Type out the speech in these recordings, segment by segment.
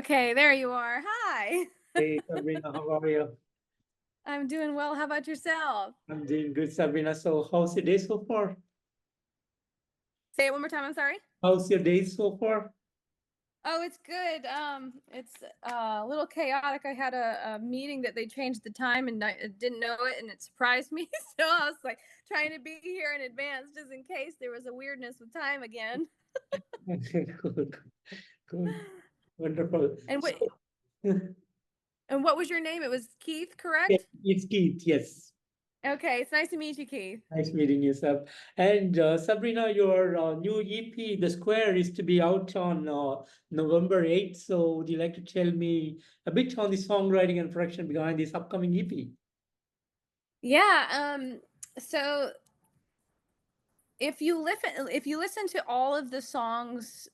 Okay, there you are. Hi. Hey Sabrina, how are you? I'm doing well. How about yourself? I'm doing good, Sabrina. So, how's your day so far? Say it one more time. I'm sorry. How's your day so far? Oh, it's good. It's a little chaotic. I had a meeting that they changed the time and I didn't know it, and it surprised me. So I was like trying to be here in advance just in case there was a weirdness with time again. Good, good, wonderful. And what So, and what was your name? It was Keith, yeah, correct? it's Keith. Yes, Okay, it's nice to meet you, Keith. nice meeting you, Sab. And Sabrina, your new EP, The Square, is to be out on November 8th. So, would you like to tell me a bit on the songwriting and production behind this upcoming EP? Yeah, so if you listen to all of the songs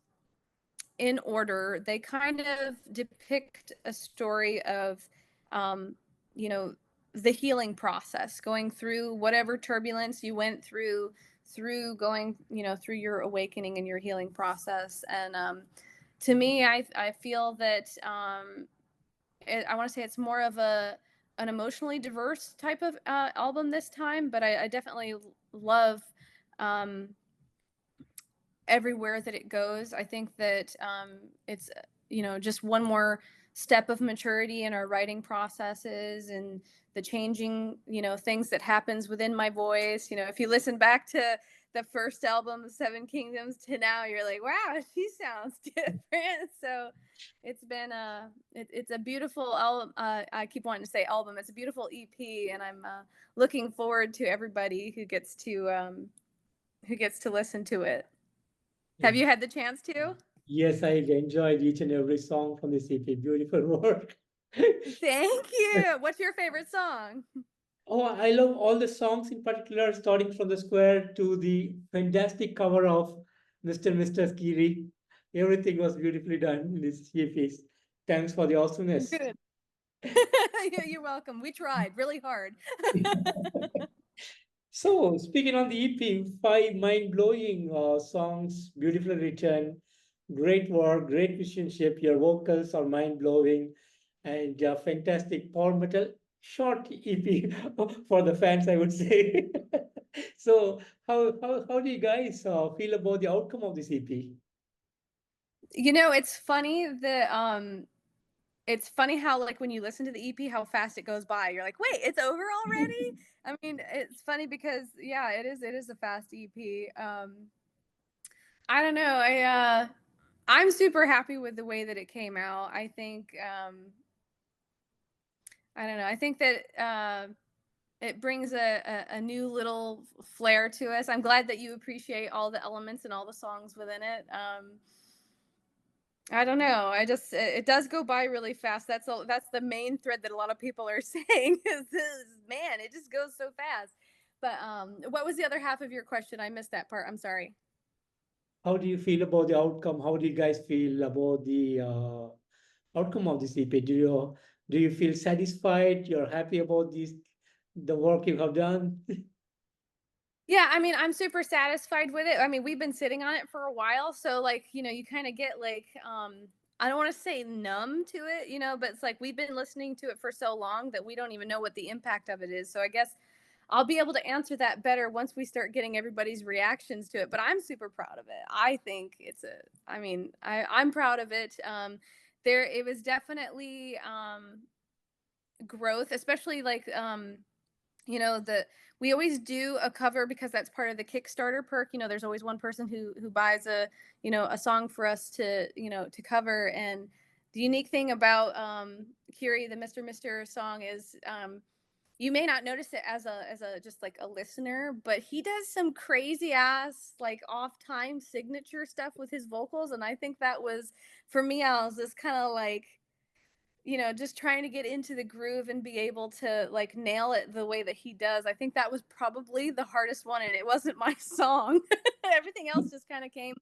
in order, they kind of depict a story of, um, you know, the healing process, going through whatever turbulence you went through going, through your awakening and your healing process. And to me, I feel that I want to say it's more of an emotionally diverse type of album this time, but I definitely love. Um, Everywhere that it goes. I think that it's just one more step of maturity in our writing processes and the changing things that happens within my voice. If you listen back to the first album, Seven Kingdoms, to now, you're like, wow, she sounds different. So it's been it's a beautiful album. I keep wanting to say album. It's a beautiful EP, and I'm looking forward to everybody who gets to listen to it. Have you had the chance to? Yes, I enjoyed each and every song from this EP. Beautiful work. Thank you. What's your favorite song? Oh, I love all the songs in particular, starting from the square to the fantastic cover of Mr. Skiri. Everything was beautifully done in this piece. Thanks for the awesomeness. Good. You're welcome. We tried really hard. So, speaking on the EP, five mind-blowing songs, beautifully written, great work, great musicianship. Your vocals are mind-blowing, and fantastic power metal. Short EP for the fans, I would say. So, how do you guys feel about the outcome of this EP? It's funny that it's funny how, like, when you listen to the EP, how fast it goes by. You're like, wait, it's over already? I mean, it's funny because yeah, it is a fast EP. I don't know. I'm super happy with the way that it came out. I think I don't know. I think that it brings a new little flair to us. I'm glad that you appreciate all the elements and all the songs within it. I don't know. It does go by really fast. That's the main thread that a lot of people are saying is this, man, it just goes so fast. But what was the other half of your question? I missed that part. I'm sorry. How do you feel about the outcome? How do you guys feel about the outcome of this EP? Do you feel satisfied? You're happy about the work you have done? Yeah, I mean, I'm super satisfied with it. I mean, we've been sitting on it for a while, so like, you kind of get like I don't want to say numb to it, but it's like we've been listening to it for so long that we don't even know what the impact of it is. So I guess I'll be able to answer that better once we start getting everybody's reactions to it. But I'm super proud of it. I think I mean, I'm proud of it. It was definitely growth, especially like the we always do a cover because that's part of the Kickstarter perk. There's always one person who buys a song for us to cover. And the unique thing about Kiri, the Mr. song, is you may not notice it as a just like a listener, but he does some crazy ass like off time signature stuff with his vocals. And I think that was, for me, I was just kind of like, just trying to get into the groove and be able to like nail it the way that he does. I think that was probably the hardest one, and it wasn't my song. Everything else just kind of came,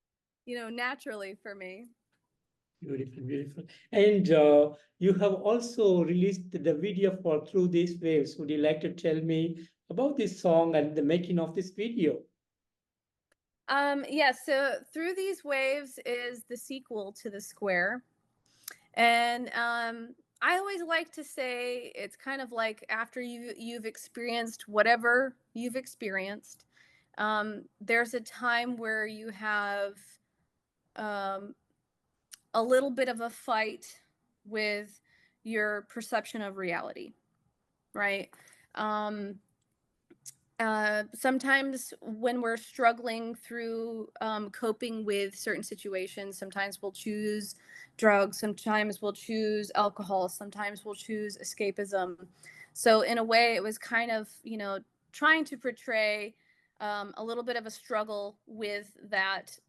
naturally for me. Beautiful, beautiful. And you have also released the video for Through These Waves. Would you like to tell me about this song and the making of this video? Yeah, so Through These Waves is the sequel to The Square. And I always like to say it's kind of like after you've experienced whatever you've experienced, there's a time where you have um, a little bit of a fight with your perception of reality, right? Um, Sometimes when we're struggling through coping with certain situations, sometimes we'll choose drugs, sometimes we'll choose alcohol, sometimes we'll choose escapism. So, in a way, it was kind of, trying to portray a little bit of a struggle with that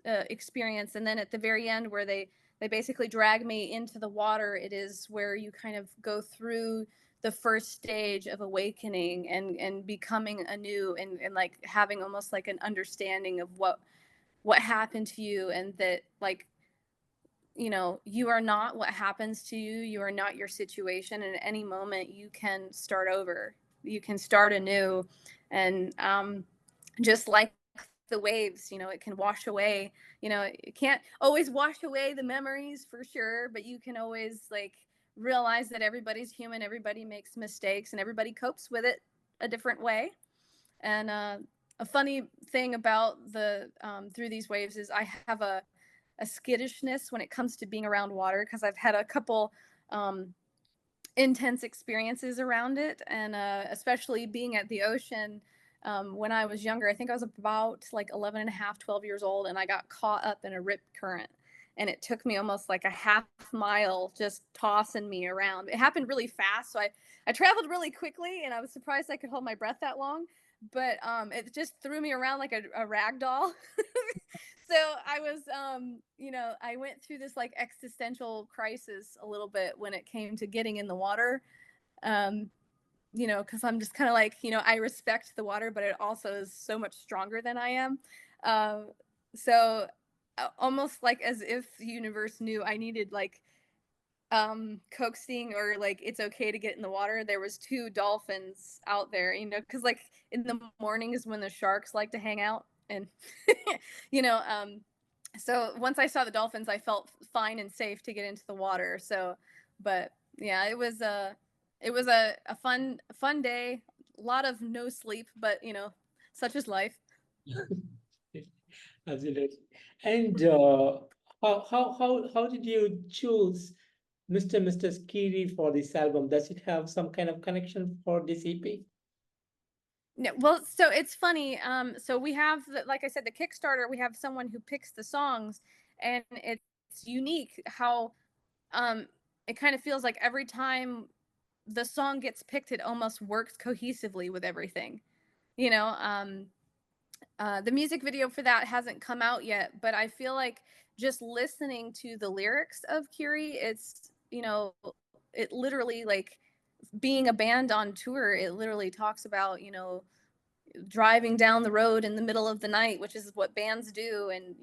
experience. And then at the very end, where they basically drag me into the water, it is where you kind of go through the first stage of awakening and becoming anew, and like having almost like an understanding of what happened to you, and that, like, you are not what happens to you, you are not your situation, and at any moment you can start over, you can start anew. And just like the waves, it can wash away, it can't always wash away the memories for sure, but you can always, like, realize that everybody's human, everybody makes mistakes, and everybody copes with it a different way. And a funny thing about the through these waves is I have a skittishness when it comes to being around water, because I've had a couple intense experiences around it. And especially being at the ocean, when I was younger, I think I was about like 11 and a half, 12 years old, and I got caught up in a rip current. And it took me almost like a half mile just tossing me around. It happened really fast. So I traveled really quickly, and I was surprised I could hold my breath that long. But it just threw me around like a rag doll. So I was, I went through this like existential crisis a little bit when it came to getting in the water. Um, because I'm just kind of like, I respect the water, but it also is so much stronger than I am. Um, so almost like as if the universe knew I needed, like, coaxing, or like it's okay to get in the water. There was two dolphins out there, because like in the morning is when the sharks like to hang out. And you know so once I saw the dolphins, I felt fine and safe to get into the water. So, but yeah, it was a fun day, a lot of no sleep, but such is life. Absolutely. And how did you choose Mr. Skiri for this album? Does it have some kind of connection for this EP? No, well, so it's funny. So we have, like I said, the Kickstarter. We have someone who picks the songs, and it's unique how um, it kind of feels like every time the song gets picked, it almost works cohesively with everything. You know, the music video for that hasn't come out yet, but I feel like just listening to the lyrics of Curie, it literally, like, being a band on tour, it literally talks about, driving down the road in the middle of the night, which is what bands do. And,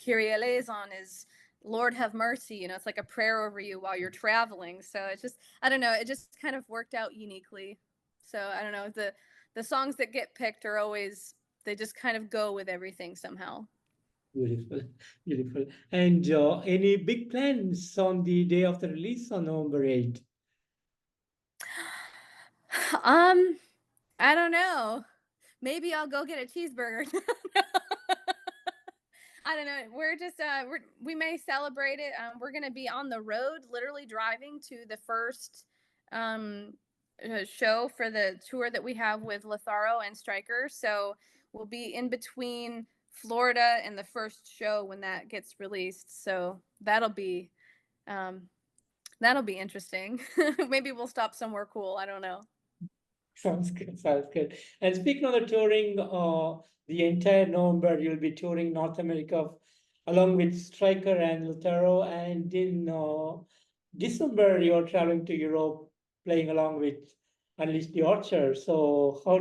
Kyrie eleison is Lord have mercy. It's like a prayer over you while you're traveling. So it's just, I don't know, it just kind of worked out uniquely. So I don't know, the songs that get picked are always, they just kind of go with everything somehow. Beautiful, beautiful. And any big plans on the day of the release on November 8th? um, I don't know. Maybe I'll go get a cheeseburger. I don't know. We're just we may celebrate it. We're gonna be on the road, literally driving to the first um, show for the tour that we have with Lotharo and Stryker. So we'll be in between Florida and the first show when that gets released. So um, that'll be interesting. Maybe we'll stop somewhere cool. I don't know. Sounds good. Sounds good. And speaking of the touring, the entire November you'll be touring North America along with Striker and Lutero, and in December you're traveling to Europe playing along with Unleash the Orchard. So how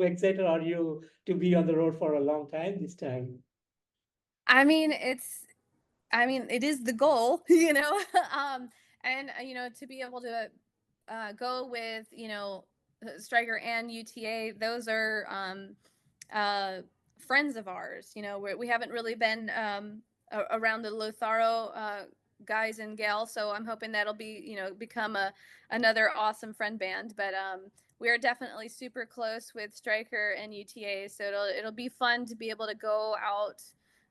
excited are you to be on the road for a long time this time? I mean, it is the goal, and to be able to go with, Striker and UTA. Those are uh, friends of ours. We haven't really been around the Lotharo guys and gals. So I'm hoping that'll be, become another awesome friend band. But we are definitely super close with Stryker and UTA. So it'll be fun to be able to go out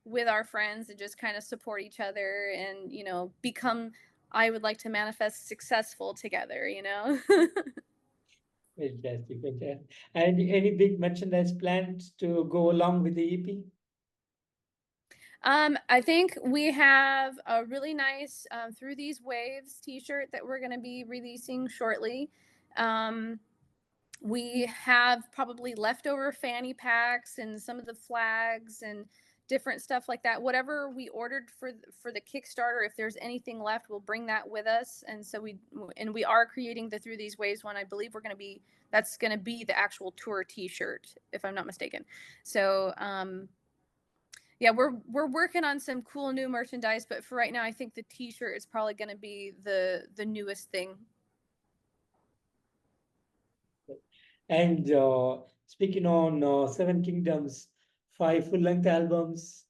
with our friends and just kind of support each other and, become, I would like to manifest successful together. Fantastic, fantastic. And any big merchandise plans to go along with the EP? I think we have a really nice Through These Waves t-shirt that we're going to be releasing shortly. Um, we have probably leftover fanny packs and some of the flags and different stuff like that. Whatever we ordered for the Kickstarter, if there's anything left, we'll bring that with us. And so we are creating the Through These Waves one. I believe that's going to be the actual tour t-shirt, if I'm not mistaken. So, yeah, we're working on some cool new merchandise, but for right now, I think the t-shirt is probably going to be the newest thing. And speaking on Seven Kingdoms, 5 full-length albums,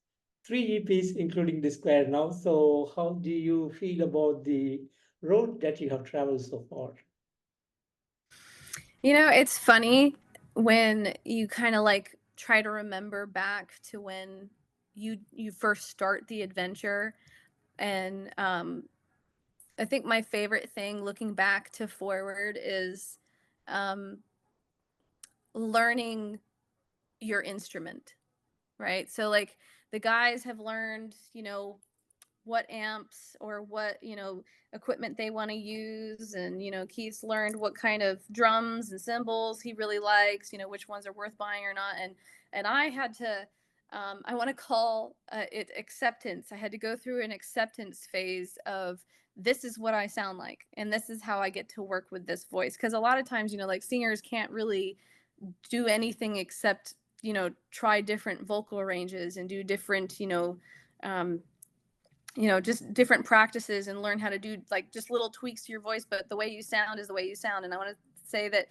3 EPs, including the Square now. So, how do you feel about the road that you have traveled so far? It's funny when you kind of like try to remember back to when you first start the adventure, and I think my favorite thing looking back to forward is um, learning your instrument, right? So like the guys have learned, what amps or what, equipment they want to use. And, Keith's learned what kind of drums and cymbals he really likes, which ones are worth buying or not. And I had to, I want to call it acceptance. I had to go through an acceptance phase of this is what I sound like. And this is how I get to work with this voice. Cause a lot of times, like singers can't really do anything except, try different vocal ranges and do different, um, just different practices and learn how to do like just little tweaks to your voice, but the way you sound is the way you sound. And I want to say that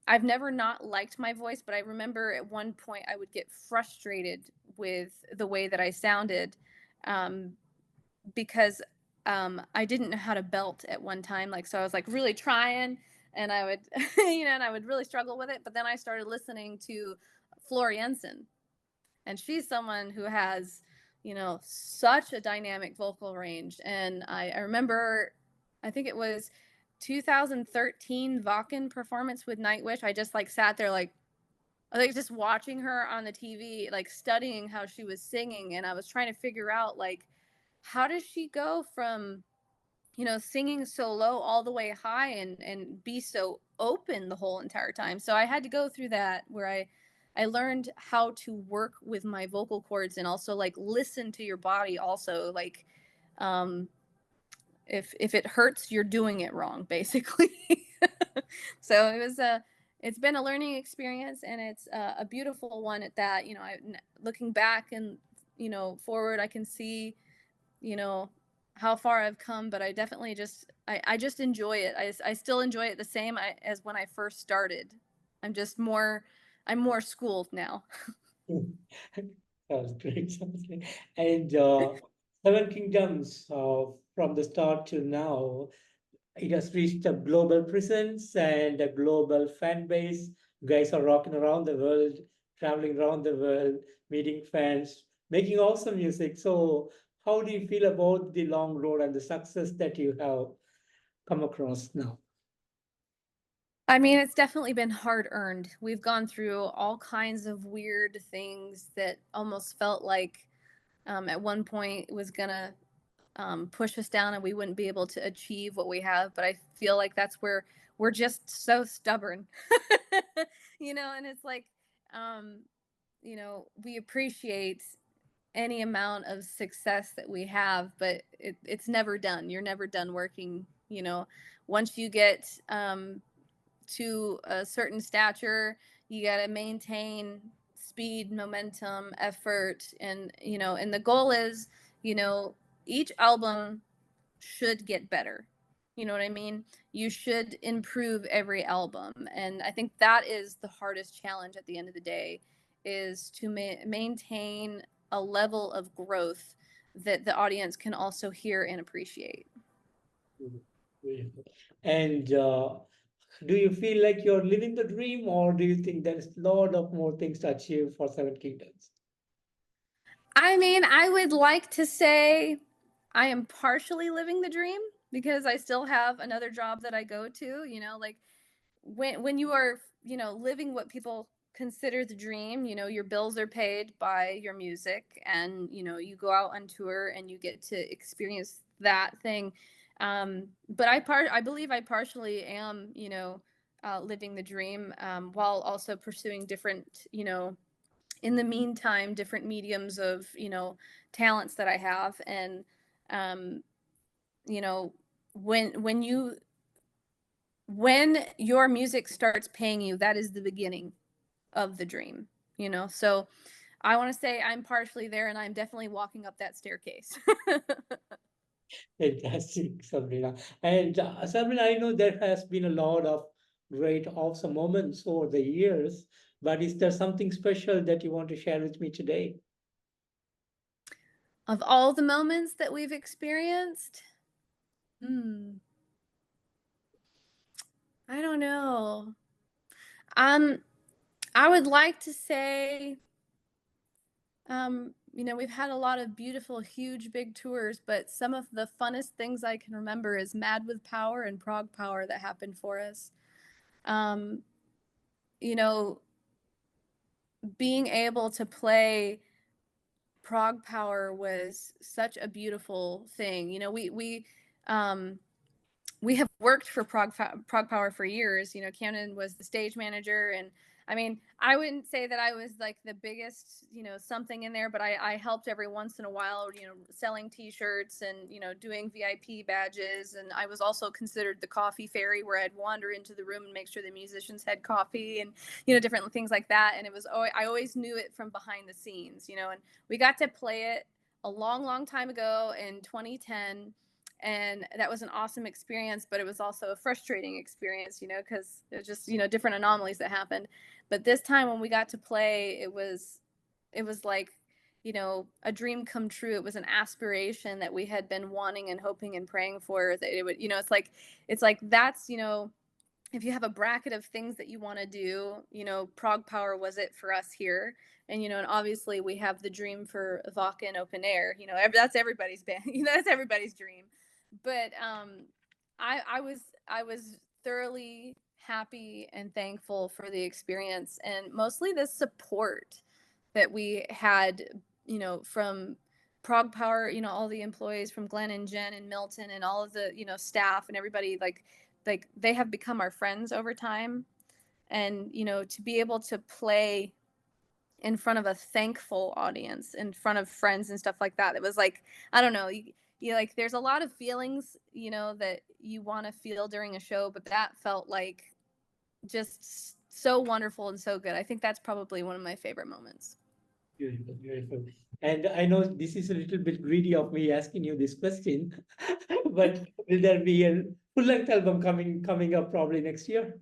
I've never not liked my voice, but I remember at one point I would get frustrated with the way that I sounded um, because I didn't know how to belt at one time. Like, so I was like really trying and I would, and I would really struggle with it. But then I started listening to Floriensen, and she's someone who has such a dynamic vocal range. And I remember, I think it was 2013 Vakken performance with Nightwish. I just like sat there like just watching her on the TV, like studying how she was singing, and I was trying to figure out like how does she go from singing so low all the way high and be so open the whole entire time. So I had to go through that where I learned how to work with my vocal cords and also like listen to your body also, like um if it hurts, you're doing it wrong, basically. So it's been a learning experience, and it's a beautiful one at that. Looking back and forward, I can see how far I've come, but I definitely I just enjoy it. I still enjoy it the same as when I first started. I'm more schooled now. Sounds great, sounds great. And Seven Kingdoms, from the start till now, it has reached a global presence and a global fan base. You guys are rocking around the world, traveling around the world, meeting fans, making awesome music. So, how do you feel about the long road and the success that you have come across now? I mean, it's definitely been hard earned. We've gone through all kinds of weird things that almost felt like at one point it was gonna push us down and we wouldn't be able to achieve what we have. But I feel like that's where we're just so stubborn, and it's like, um, we appreciate any amount of success that we have, but it's never done. You're never done working, once you get to a certain stature, you got to maintain speed, momentum, effort, and the goal is, you know, each album should get better. You know what I mean? You should improve every album. And I think that is the hardest challenge at the end of the day, is to maintain a level of growth that the audience can also hear and appreciate. And do you feel like you're living the dream, or do you think there's a lot of more things to achieve for Seven Kingdoms? I mean, I would like to say I am partially living the dream because I still have another job that I go to, like when you are, living what people consider the dream, your bills are paid by your music, and you go out on tour and you get to experience that thing. But I believe I partially am, living the dream, while also pursuing different, in the meantime, different mediums of, talents that I have. And um, you know, when your music starts paying you, that is the beginning of the dream, So I want to say I'm partially there, and I'm definitely walking up that staircase. Fantastic, Sabrina. And Sabrina, I know there has been a lot of great, awesome moments over the years, but is there something special that you want to share with me today? Of all the moments that we've experienced, I don't know. Um, I would like to say, we've had a lot of beautiful, huge, big tours, but some of the funnest things I can remember is Mad with Power and ProgPower that happened for us. Um, you know, being able to play ProgPower was such a beautiful thing. We have worked for ProgPower for years. Camden was the stage manager, and I mean, I wouldn't say that I was like the biggest, something in there, but I helped every once in a while, selling T-shirts and doing VIP badges, and I was also considered the coffee fairy, where I'd wander into the room and make sure the musicians had coffee, and different things like that. And it was I always knew it from behind the scenes, and we got to play it a long, long time ago in 2010. And that was an awesome experience, but it was also a frustrating experience, because there's just, different anomalies that happened. But this time when we got to play, it was like, a dream come true. It was an aspiration that we had been wanting and hoping and praying for, that it would, it's like that's, if you have a bracket of things that you want to do, ProgPower was it for us here. And obviously we have the dream for Vaca and open air, that's everybody's band, that's everybody's dream. But I was thoroughly happy and thankful for the experience, and mostly the support that we had, from ProgPower, all the employees from Glenn and Jen and Milton and all of the, staff and everybody, like they have become our friends over time. And to be able to play in front of a thankful audience, in front of friends and stuff like that, it was like, I don't know, you like, there's a lot of feelings, that you want to feel during a show, but that felt like just so wonderful and so good. I think that's probably one of my favorite moments. Beautiful, beautiful. And I know this is a little bit greedy of me asking you this question, but will there be a full-length album coming up probably next year?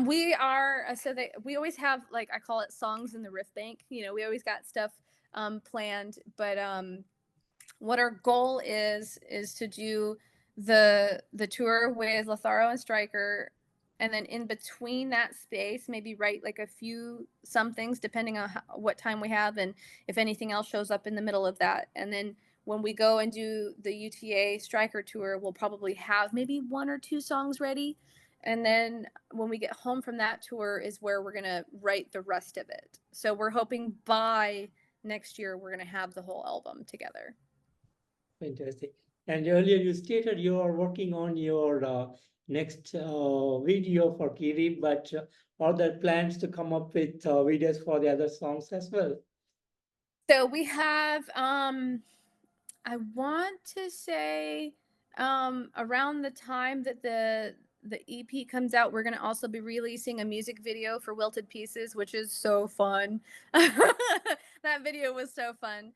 We are so that we always have, like, I call it songs in the riff bank. We always got stuff planned, but what our goal is to do the tour with Lotharo and Stryker, and then in between that space, maybe write like a few some things depending on what time we have, and if anything else shows up in the middle of that. And then when we go and do the UTA Stryker tour, we'll probably have maybe one or two songs ready. And then when we get home from that tour is where we're going to write the rest of it. So we're hoping by next year we're going to have the whole album together. Fantastic. And earlier you stated you are working on your next video for Kiri, but are there plans to come up with videos for the other songs as well? So we have, I want to say, around the time that the EP comes out, we're going to also be releasing a music video for Wilted Pieces, which is so fun. That video was so fun.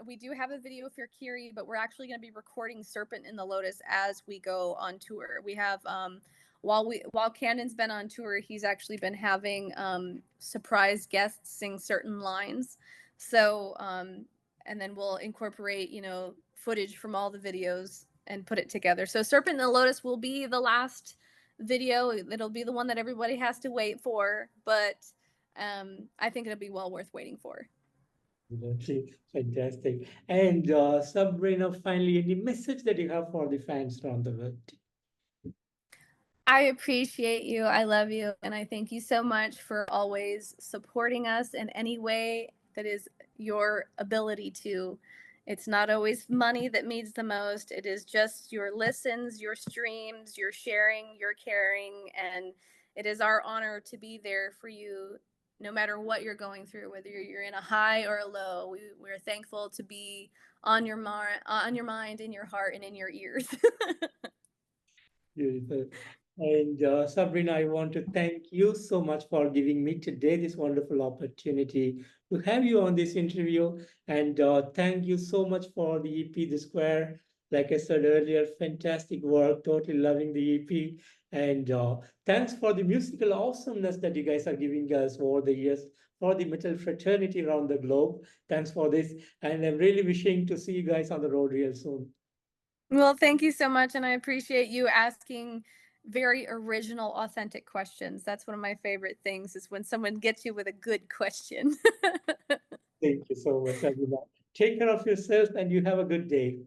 We do have a video for Kiri, but we're actually going to be recording Serpent in the Lotus as we go on tour. We have, while Camden's been on tour, he's actually been having surprise guests sing certain lines. So and then we'll incorporate, footage from all the videos and put it together. So Serpent and the Lotus will be the last video. It'll be the one that everybody has to wait for, but I think it'll be well worth waiting for. Okay, fantastic. And Sabrina, finally, any message that you have for the fans around the world? I appreciate you. I love you. And I thank you so much for always supporting us in any way that is your ability to. It's not always money that means the most. It is just your listens, your streams, your sharing, your caring. And it is our honor to be there for you no matter what you're going through, whether you're in a high or a low. We're thankful to be on your mind, in your heart, and in your ears. Beautiful. And Sabrina, I want to thank you so much for giving me today this wonderful opportunity to have you on this interview. And thank you so much for the EP, The Square. Like I said earlier, fantastic work, totally loving the EP. And thanks for the musical awesomeness that you guys are giving us over the years for the metal fraternity around the globe. Thanks for this. And I'm really wishing to see you guys on the road real soon. Well, thank you so much. And I appreciate you asking very original, authentic questions. That's one of my favorite things is when someone gets you with a good question. Thank you so much, Sabrina. Take care of yourself and you have a good day.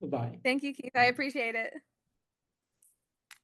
Bye-bye. Thank you, Keith. I appreciate it.